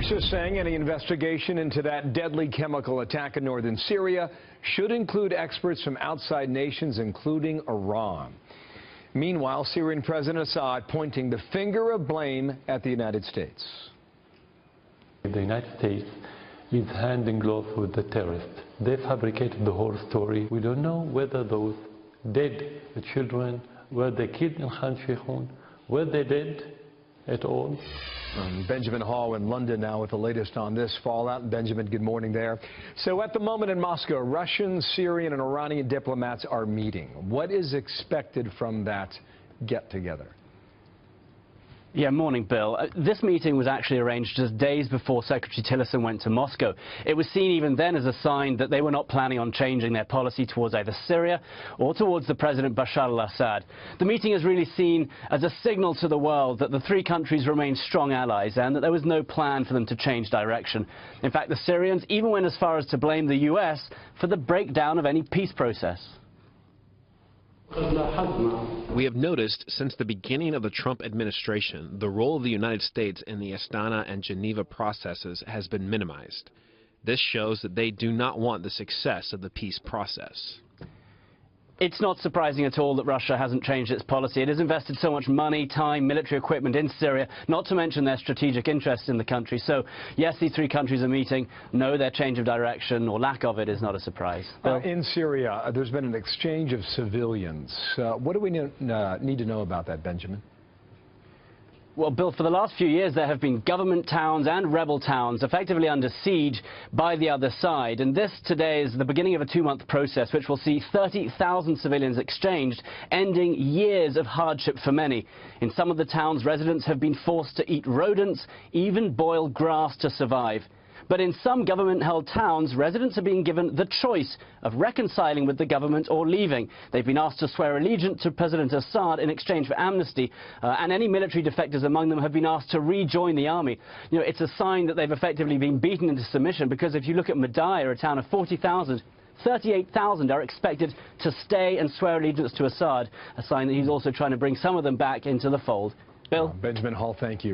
Russia saying any investigation into that deadly chemical attack in northern Syria should include experts from outside nations, including Iran. Meanwhile, Syrian President Assad pointing the finger of blame at the United States. The United States is hand in glove with the terrorists. They fabricated the whole story. We don't know whether those dead children were they killed in Khan Sheikhoun, were they dead at all. Benjamin Hall in London now with the latest on this fallout. Benjamin, good morning there. So at the moment in Moscow, Russian, Syrian and Iranian diplomats are meeting. What is expected from that get-together? Yeah, morning, Bill. This meeting was actually arranged just days before Secretary Tillerson went to Moscow. It was seen even then as a sign that they were not planning on changing their policy towards either Syria or towards the President Bashar al-Assad. The meeting is really seen as a signal to the world that the three countries remain strong allies and that there was no plan for them to change direction. In fact, the Syrians even went as far as to blame the US for the breakdown of any peace process. We have noticed since the beginning of the Trump administration, the role of the United States in the Astana and Geneva processes has been minimized. This shows that they do not want the success of the peace process. It's not surprising at all that Russia hasn't changed its policy. It has invested so much money, time, military equipment in Syria, not to mention their strategic interests in the country. So, yes, these three countries are meeting. No, their change of direction or lack of it is not a surprise. In Syria, there's been an exchange of civilians. What do we need to know about that, Benjamin? Well, Bill, for the last few years, there have been government towns and rebel towns effectively under siege by the other side. And this today is the beginning of a two-month process which will see 30,000 civilians exchanged, ending years of hardship for many. In some of the towns, residents have been forced to eat rodents, even boil grass to survive. But in some government-held towns, residents are being given the choice of reconciling with the government or leaving. They've been asked to swear allegiance to President Assad in exchange for amnesty, and any military defectors among them have been asked to rejoin the army. You know, it's a sign that they've effectively been beaten into submission, because if you look at Madaya, a town of 40,000, 38,000 are expected to stay and swear allegiance to Assad, a sign that he's also trying to bring some of them back into the fold. Bill? Benjamin Hall, thank you.